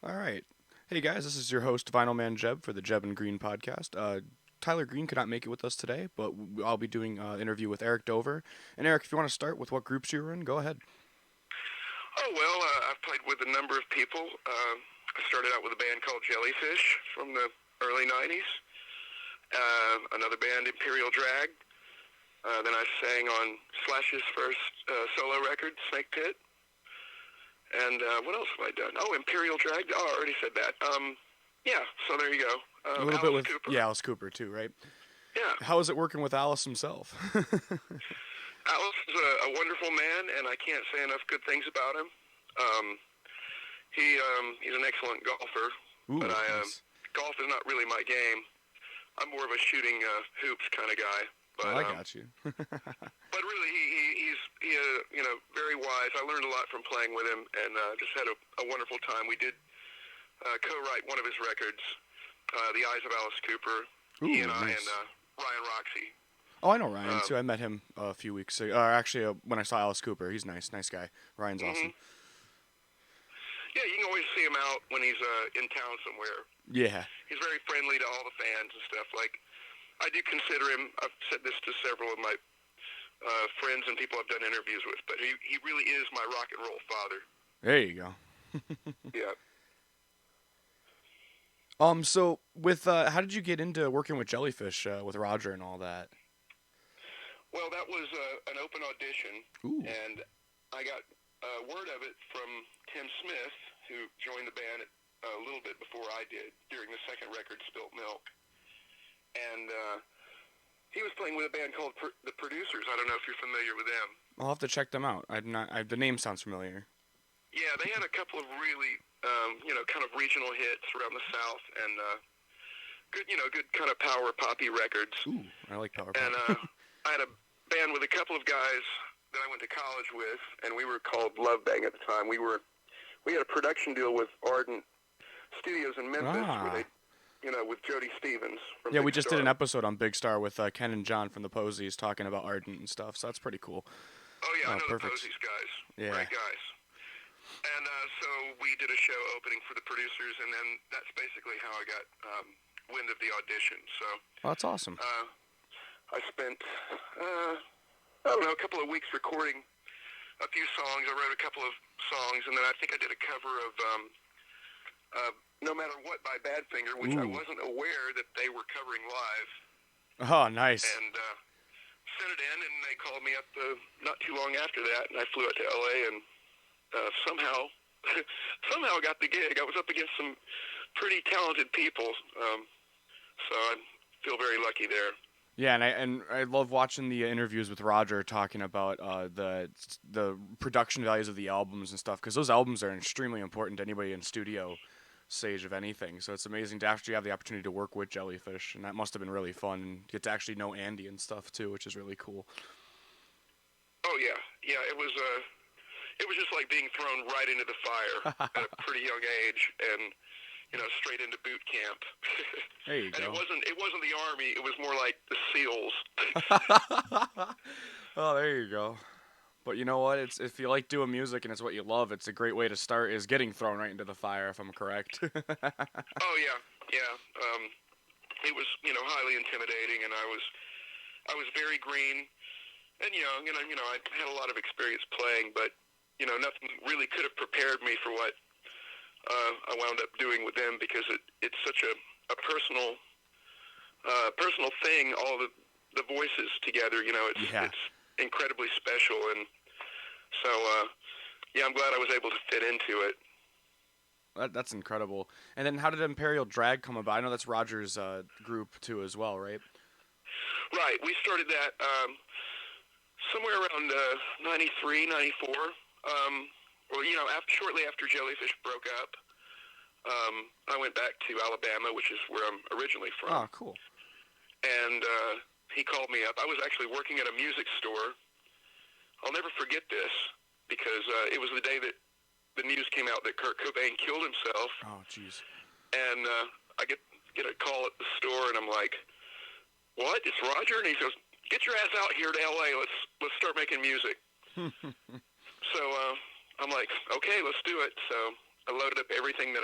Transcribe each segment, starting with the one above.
All right. Hey guys, this is your host Vinyl Man Jebb for the Jebb and Green podcast. Tyler Green could not make it with us today, but I'll be doing an interview with Eric Dover. And Eric, if you want to start with what groups you were in, go ahead. Oh, well, I've played with a number of people. I started out with a band called Jellyfish from the early 90s. Another band, Imperial. Then I sang on Slash's first solo record, Snake Pit. And what else have I done? Oh, Imperial. Oh, I already said that. Yeah, so there you go. A little bit Alice with Cooper. Alice Cooper too, right? Yeah. How is it working with Alice himself? Alice is a wonderful man, and I can't say enough good things about him. He's an excellent golfer, Ooh, but nice. Golf is not really my game. I'm more of a shooting hoops kind of guy. But, I got you. But really, he's very wise. I learned a lot from playing with him, and just had a wonderful time. We did co-write one of his records, The Eyes of Alice Cooper. Ooh, He and I nice. and Ryan Roxy. Oh, I know Ryan too. I met him a few weeks ago. Actually, when I saw Alice Cooper, he's nice guy. Ryan's awesome. Yeah, you can always see him out when he's in town somewhere. Yeah. He's very friendly to all the fans and stuff. Like, I do consider him, I've said this to several of my friends and people I've done interviews with, but he really is my rock and roll father. There you go. Yeah. So with how did you get into working with Jellyfish with Roger and all that? Well, that was an open audition, Ooh. and I got word of it from Tim Smith, who joined the band a little bit before I did, during the second record, Spilt Milk. And he was playing with a band called The Producers. I don't know if you're familiar with them. I'll have to check them out. I'm not. The name sounds familiar. Yeah, they had a couple of really, kind of regional hits around the South, and good kind of power poppy records. Ooh, I like power pop. And I had a band with a couple of guys that I went to college with, and we were called Love Bang at the time. We had a production deal with Ardent Studios in Memphis, where they, with Jody Stevens from Yeah, Big we just Star. did an episode on Big Star with Ken and John from the Posies talking about Ardent and stuff, so that's pretty cool. Oh yeah, I know perfect. the Posies guys. Yeah. Great guys. And so we did a show opening for The Producers, and then that's basically how I got wind of the audition. So That's awesome. I spent, a couple of weeks recording a few songs. I wrote a couple of songs, and then I think I did a cover of No Matter What by Badfinger, which I Ooh. wasn't aware that they were covering live. Oh, nice. And sent it in, and they called me up not too long after that, and I flew out to L.A., and somehow got the gig. I was up against some pretty talented people, so I feel very lucky there. Yeah, and I love watching the interviews with Roger talking about the production values of the albums and stuff, because those albums are extremely important to anybody in studio stage of anything. So it's amazing to actually have the opportunity to work with Jellyfish, and that must have been really fun, and get to actually know Andy and stuff too, which is really cool. Oh yeah, it was just like being thrown right into the fire at a pretty young age, and straight into boot camp. There you And go. it wasn't the Army, it was more like the SEALs. Oh, there you go. But you know what? It's if you like doing music and it's what you love, it's a great way to start. Is getting thrown right into the fire, if I'm correct. Oh yeah. It was highly intimidating, and I was very green and young, and I had a lot of experience playing, but nothing really could have prepared me for what I wound up doing with them, because it's such a personal thing. All the voices together, it's incredibly special, and so I'm glad I was able to fit into it. That's incredible. And then how did Imperial Drag come about? I know that's Roger's group too as well, right? Right. We started that somewhere around 93, 94. Shortly after Jellyfish broke up, I went back to Alabama, which is where I'm originally from. Oh, cool. And he called me up. I was actually working at a music store. I'll never forget this, because it was the day that the news came out that Kurt Cobain killed himself. Oh, jeez. And I get a call at the store, and I'm like, "What? It's Roger?" And he goes, "Get your ass out here to L.A. Let's start making music." So I'm like, "Okay, let's do it." So I loaded up everything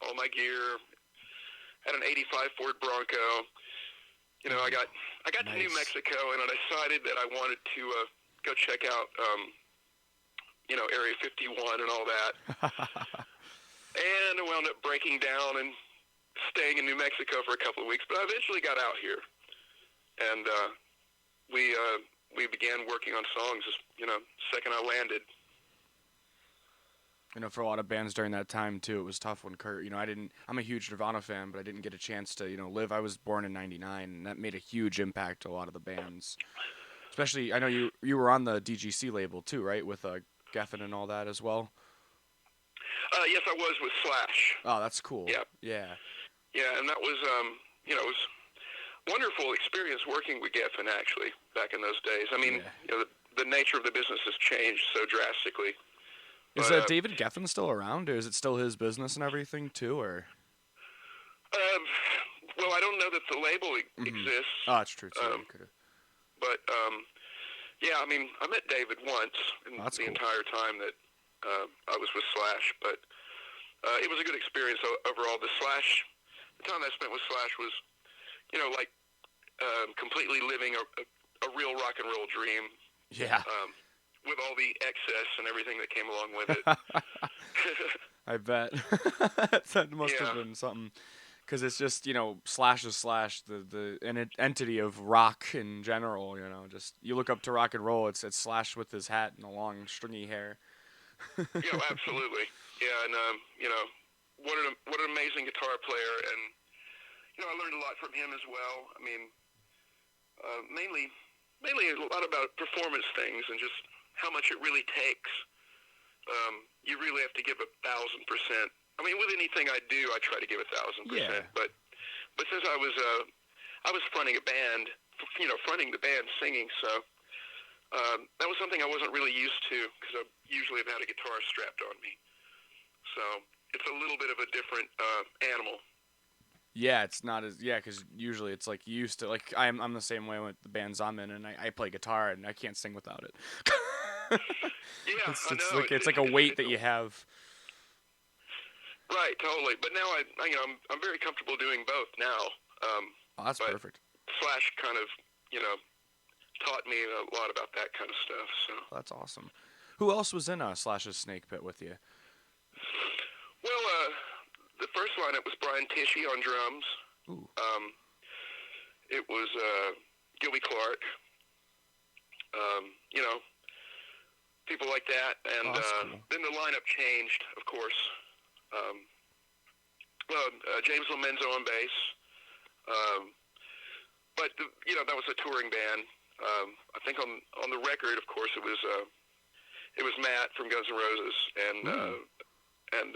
all my gear. Had an '85 Ford Bronco. You know, I got Nice. to New Mexico, and I decided that I wanted to go check out, Area 51 and all that. And I wound up breaking down and staying in New Mexico for a couple of weeks, but I eventually got out here, and we began working on songs. Second I landed. For a lot of bands during that time too, it was tough when Kurt. I'm a huge Nirvana fan, but I didn't get a chance to, live. I was born in '99, and that made a huge impact to a lot of the bands. Especially, I know you were on the DGC label too, right, with Geffen and all that as well. Yes, I was with Slash. Oh, that's cool. Yeah. Yeah, and that was, it was a wonderful experience working with Geffen, actually, back in those days. I mean, the nature of the business has changed so drastically. Is David Geffen still around, or is it still his business and everything too, or? Well, I don't know that the label exists. Oh, that's true too. But yeah, I mean, I met David once in the cool. entire time that I was with Slash, but it was a good experience overall. The time I spent with Slash was, like completely living a real rock and roll dream. Yeah. With all the excess and everything that came along with it. I bet. That must have been something. Because it's just, Slash is Slash, the entity of rock in general, just, you look up to rock and roll, it's Slash with his hat and the long, stringy hair. Yeah, absolutely. Yeah, and, what an amazing guitar player, and, I learned a lot from him as well. I mean, mainly a lot about performance things and just how much it really takes. You really have to give 1,000%. I mean, with anything I do, I try to give 1,000%. Yeah. But since I was fronting a band, fronting the band, singing, so that was something I wasn't really used to because I usually have had a guitar strapped on me. So it's a little bit of a different animal. Yeah, it's not as because usually it's like you used to I'm the same way with the bands I'm in, and I play guitar and I can't sing without it. Yeah, it's I know. It's like a weight that you have. Right, totally. But now I'm very comfortable doing both now. Oh, that's perfect. Slash kind of taught me a lot about that kind of stuff. So that's awesome. Who else was in Slash's Snake Pit with you? Well, the first lineup was Brian Tishy on drums. Ooh. It was Gilby Clark. People like that, and cool. Then the lineup changed, of course. James Lomenzo on bass, but that was a touring band. I think on the record, of course, it was Matt from Guns N' Roses, and I'm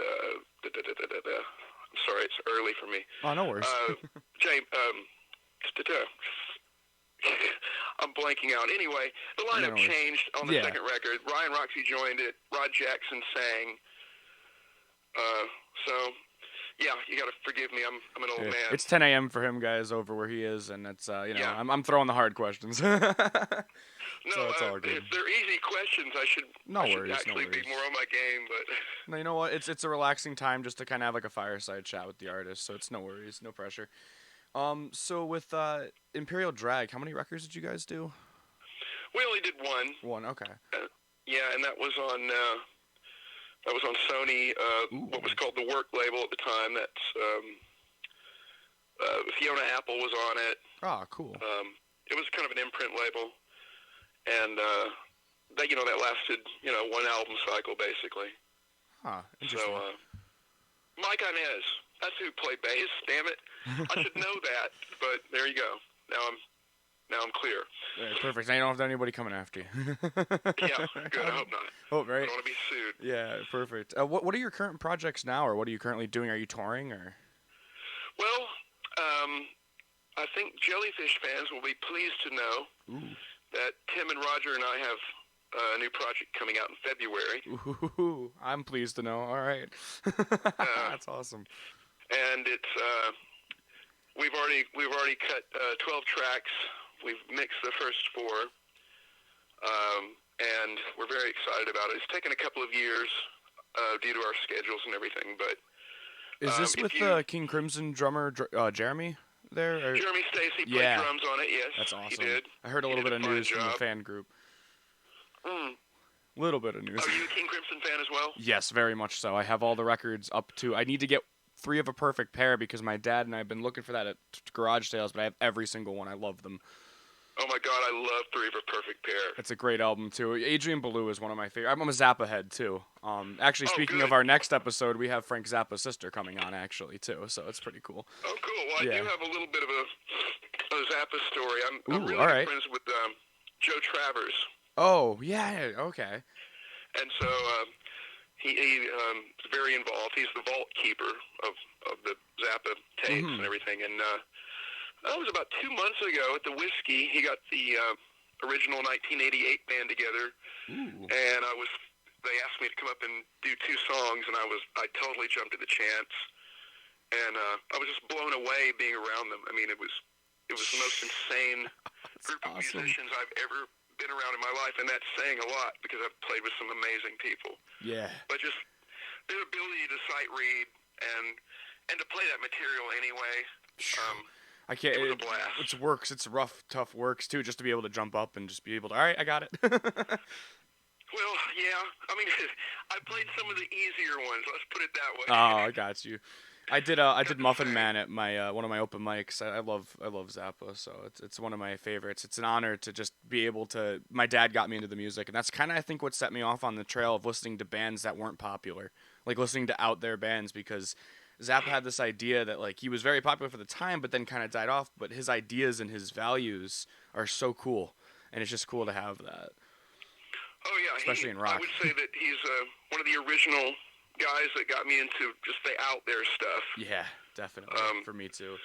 sorry, it's early for me. Oh, no worries. James. I'm blanking out. Anyway, the lineup changed on the second record. Ryan Roxy joined it. Rod Jackson sang. So, yeah, you got to forgive me. I'm an old man. It's 10 a.m. for him, guys, over where he is, and it's I'm throwing the hard questions. No, so it's all good. If they're easy questions, I should actually be more on my game. But no, you know what? It's a relaxing time just to kind of have like a fireside chat with the artist. So it's no worries, no pressure. So with Imperial Drag, how many records did you guys do? We only did one. One, okay. Yeah, and that was on Sony, what was called the Work label at the time. That's Fiona Apple was on it. Ah, cool. It was kind of an imprint label, and that lasted one album cycle basically. Huh, interesting. So Mike Inez, that's who played bass. Damn it, I should know that, but there you go. Now I'm clear. Yeah, perfect. Now you don't have anybody coming after you. Yeah, good. I hope not. Hope, right? I don't want to be sued. Yeah, perfect. What are your current projects now, or what are you currently doing? Are you touring, or? Well, I think Jellyfish fans will be pleased to know that Tim and Roger and I have a new project coming out in February. Ooh, I'm pleased to know. All right. That's awesome. And it's we've already cut 12 tracks. We've mixed the first 4, and we're very excited about it. It's taken a couple of years. due to our schedules and everything. But Is this if with you King Crimson drummer Jeremy there? Or? Jeremy Stacy played Yeah, drums on it. Yes, that's he awesome. did. I heard a He little did bit a of fine news from the job. fan group. Mm. Little bit of news. Are you a King Crimson fan as well? Yes, very much so. I have all the records up to. I need to get 3 of a Perfect Pair because my dad and I have been looking for that at garage sales, but I have every single one. I love them. Oh my God, I love 3 of a Perfect Pair. It's a great album too. Adrian Belew is one of my favorite. I'm a Zappa head too. Actually, Oh, speaking good. of our next episode, we have Frank Zappa's sister coming on actually too, so it's pretty cool. Oh, cool. Well, I do have a little bit of a Zappa story. I'm really good friends with Joe Travers. Oh, yeah, okay. And so he's very involved. He's the vault keeper of the Zappa tapes and everything. And that was about 2 months ago at the Whiskey. He got the original 1988 band together. Ooh. And they asked me to come up and do 2 songs, and I totally jumped at the chance. And I was just blown away being around them. I mean, it was the most insane group of musicians I've ever been around in my life, and that's saying a lot because I've played with some amazing people. Yeah. But just their ability to sight read and to play that material anyway. I can't. It was a blast. It's works. It's rough, tough works too. Just to be able to jump up and just be able to. All right, I got it. Well, yeah. I mean, I played some of the easier ones. Let's put it that way. Oh, I got you. I did Muffin Man at my one of my open mics. I love Zappa, so it's one of my favorites. It's an honor to just be able to. My dad got me into the music, and that's kind of I think what set me off on the trail of listening to bands that weren't popular, like listening to out there bands because Zappa had this idea that like he was very popular for the time, but then kind of died off. But his ideas and his values are so cool, and it's just cool to have that. Oh yeah, especially in rock. I would say that he's one of the original guys that got me into just the out there stuff. Yeah, definitely. For me too.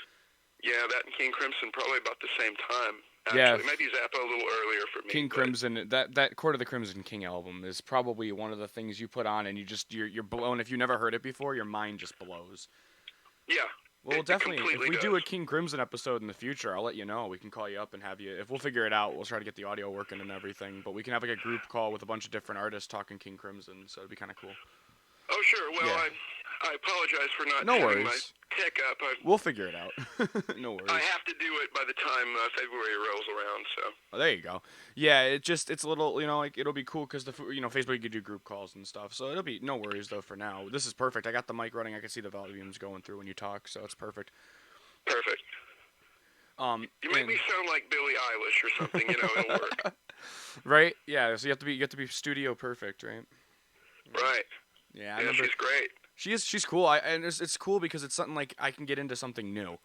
Yeah, that and King Crimson probably about the same time. Actually. Yeah, maybe Zappa a little earlier for me. King Crimson, that Court of the Crimson King album is probably one of the things you put on and you're blown. If you never heard it before, your mind just blows. Yeah. Well, definitely. If we does. do a King Crimson episode in the future, I'll let you know. We can call you up and have you. If we'll figure it out, we'll try to get the audio working and everything. But we can have like a group call with a bunch of different artists talking King Crimson, so it'd be kind of cool. Oh, sure. Well, yeah. I apologize for not no having worries. my tech up. We'll figure it out. No worries. I have to do it by the time February rolls around, so. Oh, there you go. Yeah, it's a little, like, it'll be cool because, Facebook, you could do group calls and stuff. So it'll be no worries, though, for now. This is perfect. I got the mic running. I can see the volumes going through when you talk, so it's perfect. Perfect. You make me sound like Billie Eilish or something, it'll work. Right? Yeah, so you have to be studio perfect, right? Right. Yeah, she's great. She's cool. And it's cool because it's something like I can get into something new.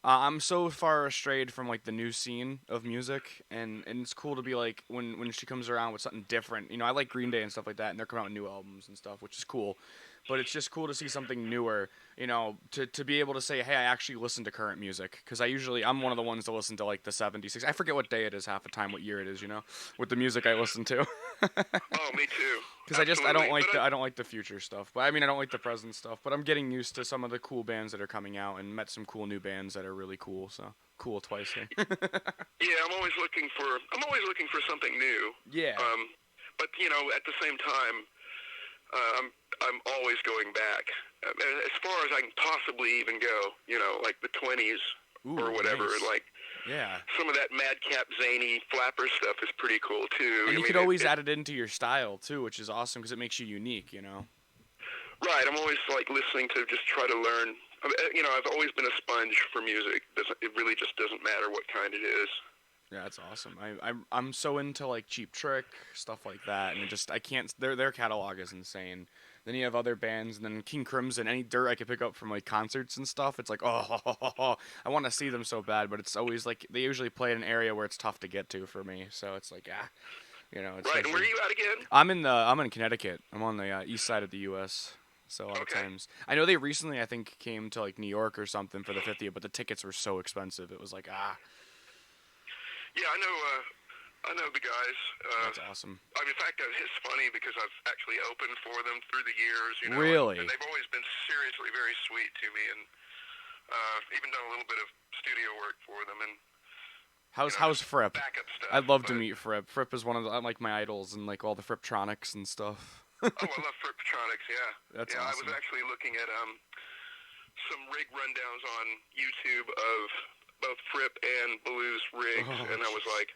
I'm so far strayed from like the new scene of music, and it's cool to be like when she comes around with something different. I like Green Day and stuff like that, and they're coming out with new albums and stuff, which is cool. But it's just cool to see something newer, to be able to say, hey, I actually listen to current music. Because I'm one of the ones that listen to like the 70s. I forget what day it is half the time, what year it is, with the music I listen to. Oh, me too. Because I don't like the future stuff. But I mean, I don't like the present stuff. But I'm getting used to some of the cool bands that are coming out and met some cool new bands that are really cool. So cool twice here. Yeah, I'm always looking for something new. Yeah. But at the same time, I'm always going back as far as I can possibly even go. Like the 20s or whatever. Nice. Like. Yeah. Some of that madcap, zany, flapper stuff is pretty cool, too. And you could always add it into your style, too, which is awesome because it makes you unique, Right. I'm always, listening to just try to learn. I've always been a sponge for music. It really just doesn't matter what kind it is. Yeah, that's awesome. I'm so into, Cheap Trick, stuff like that, and I can't. Their catalog is insane. Then you have other bands, and then King Crimson, any dirt I could pick up from concerts and stuff. It's like, I want to see them so bad, but it's always they usually play in an area where it's tough to get to for me. So it's like, It's right. And where are you at again? I'm in Connecticut. I'm on the east side of the U.S. So a lot of times, I know they recently I think came to New York or something for the 50th, but the tickets were so expensive. It was like Yeah, I know the guys. That's awesome. In fact, it's funny because I've actually opened for them through the years. Really? And they've always been seriously very sweet to me, and even done a little bit of studio work for them. And how's Fripp? Backup stuff. I'd love to meet Fripp. Fripp is one of my idols and all the Fripptronics and stuff. Oh, I love Friptronics, yeah. That's Yeah, I was awesome. actually looking at some rig rundowns on YouTube of both Fripp and Blues rigs, Oh, and I was jeez. like,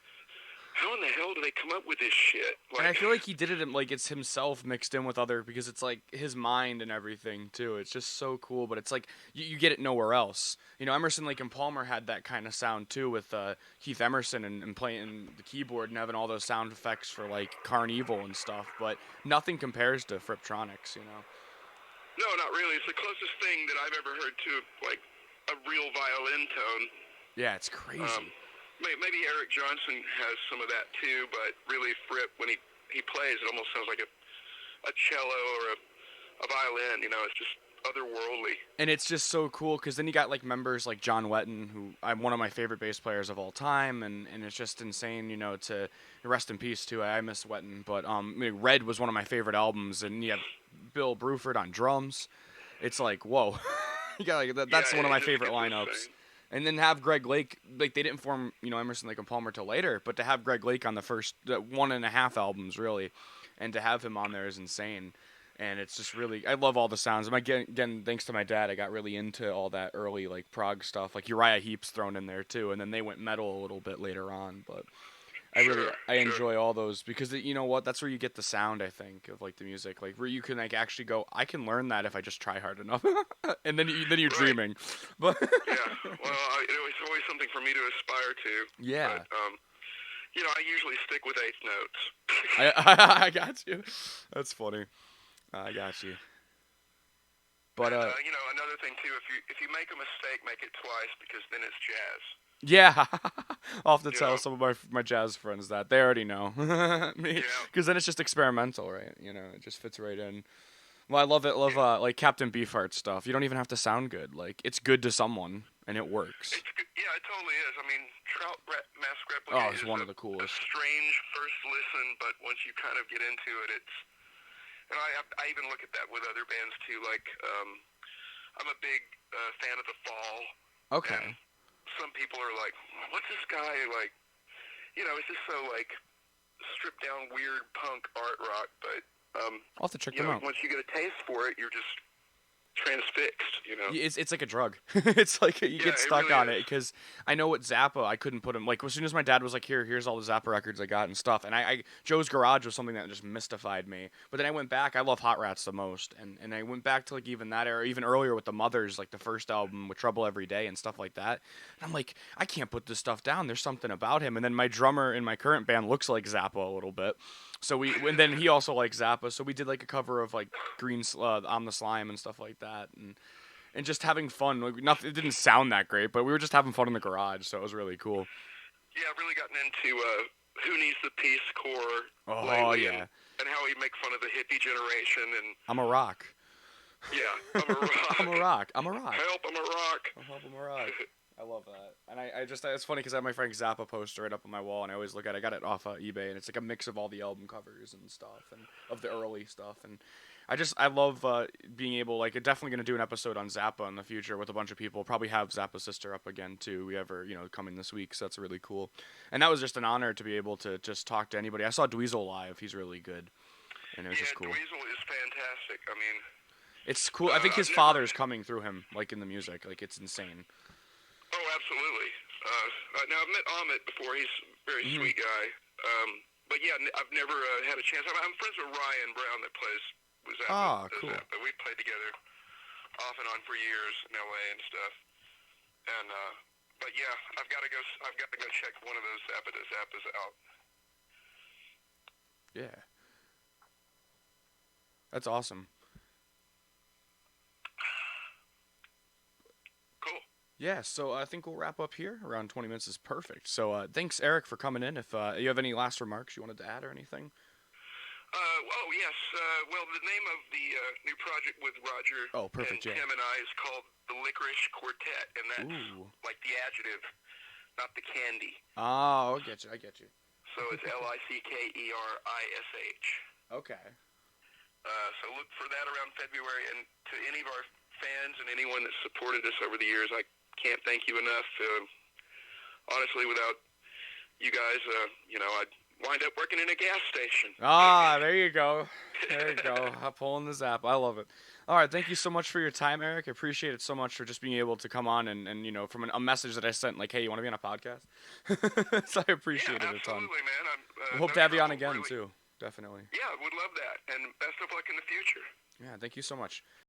how in the hell do they come up with this shit? And I Like, feel like he did it in, like it's himself mixed in with other because it's like his mind and everything too. It's just so cool, but it's like you get it nowhere else. You know, Emerson, Lake and Palmer had that kind of sound too with Keith Emerson and playing the keyboard and having all those sound effects for like Carnival and stuff. But nothing compares to Friptronics. You know. no, not really. It's the closest thing that I've ever heard to, like, a real violin tone. Yeah, it's Um, crazy. maybe Eric Johnson has some of that too, but really Fripp, when he plays, it almost sounds like a cello or a violin. You know, it's just otherworldly. And it's just so cool because then you got like members like John Wetton, who I'm one of my favorite bass players of all time, and it's just insane, you know. To rest in peace too. I miss Wetton, but Red was one of my favorite albums, and you have Bill Bruford on drums. It's like whoa, you got like Yeah, that's one of it my just favorite gets lineups. insane. And then have Greg Lake, like they didn't form, you know, Emerson, Lake and Palmer till later, but to have Greg Lake on the first 1.5 albums really, and to have him on there is insane. And it's just really, I love all the sounds. And again, thanks to my dad, I got really into all that early like prog stuff, like Uriah Heep's thrown in there too, and then they went metal a little bit later on. But Sure, I sure. enjoy all those because you know what, that's where you get the sound. I think of like the music, like where you can like actually go, I can learn that if I just try hard enough, and then you're Right. dreaming. But Yeah. Well, it's always something for me to aspire to, but yeah, you know, I usually stick with eighth notes. I got you. That's funny. I got you. But And you know, another thing too, if you make a mistake, make it twice because then it's jazz. yeah, I'll have to You tell know. some of my jazz friends that they already know, Yeah. because then it's just experimental, right? You know, it just fits right in. Well, I love it. Love Yeah. like Captain Beefheart stuff. You don't even have to sound good. Like it's good to someone, and it works. It's good. Yeah, it totally is. I mean, Mask Oh, Replicate it's is one of the a coolest. strange first listen, but once you kind of get into it, it's. And I even look at that with other bands too. Like, I'm a big fan of The Fall, and Okay, some people are like, "What's this guy like?" You know, it's just so like stripped down, weird punk art rock. But I'll have to check you them know, out. once you get a taste for it, you're just transfixed. You know. It's like a drug. It's like you Yeah, get it stuck really on is. it because I know what Zappa I couldn't put him like as soon as my dad was like here's all the Zappa records I got and stuff and I Joe's Garage was something that just mystified me. But then I went back. I love Hot Rats the most, and I went back to like even that era, even earlier with the Mothers, like the first album with Trouble Every Day and stuff like that. And I'm like I can't put this stuff down. There's something about him. And then my drummer in my current band looks like Zappa a little bit. So and then he also likes Zappa. So we did like a cover of like I'm the Slime and stuff like that and just having fun. Like nothing, it didn't sound that great, but we were just having fun in the garage, so it was really cool. Yeah, I've really gotten into Who Needs the Peace Corps Oh lately, yeah, and how he make fun of the hippie generation, and I'm a rock. yeah, I'm a I'm rock. a rock. I'm a rock. Help, I'm a rock. I'm a rock. I love that, and I just it's funny because I have my Frank Zappa poster right up on my wall, and I always look at it. I got it off eBay, and it's like a mix of all the album covers and stuff, and of the early stuff, and I love being able like definitely gonna do an episode on Zappa in the future with a bunch of people. Probably have Zappa's sister up again too. We ever coming this week, so that's really cool. And that was just an honor to be able to just talk to anybody. I saw Dweezil live. He's really good, and it was Yeah, just cool. Dweezil is fantastic. I mean, It's cool. I think his I've never. father's coming through him, like in the music. Like it's insane. Oh, absolutely. Now I've met Amit before. He's a very Hmm. sweet guy. But yeah, I've never had a chance. I'm friends with Ryan Brown that plays with Zappa. Ah, cool. Zappa. We played together off and on for years in LA and stuff. And but yeah, I've got to go. I've got to go check one of those Zappas out. Yeah, that's awesome. Cool. Yeah, so I think we'll wrap up here. Around 20 minutes is perfect. So thanks, Eric, for coming in. If you have any last remarks you wanted to add or anything. Oh yes. Well, the name of the new project with Roger Oh, and perfect. Yeah. Tim and I is called the Lickerish Quartet, and that's Ooh. like the adjective, not the candy. Oh, I get you. I get you. So it's Lickerish. Okay. So look for that around February. And to any of our fans and anyone that supported us over the years, I can't thank you enough. Honestly, without you guys, wind up working in a gas station. Ah, there you go. There you go. Pulling the Zappa. I love it. All right, thank you so much for your time, Eric. I appreciate it so much for just being able to come on and you know, from a message that I sent, like, hey, you want to be on a podcast? So I appreciate it a ton. Absolutely, man. I hope No to have you on trouble, again, really. too. Definitely. Yeah, would love that. And best of luck in the future. Yeah, thank you so much.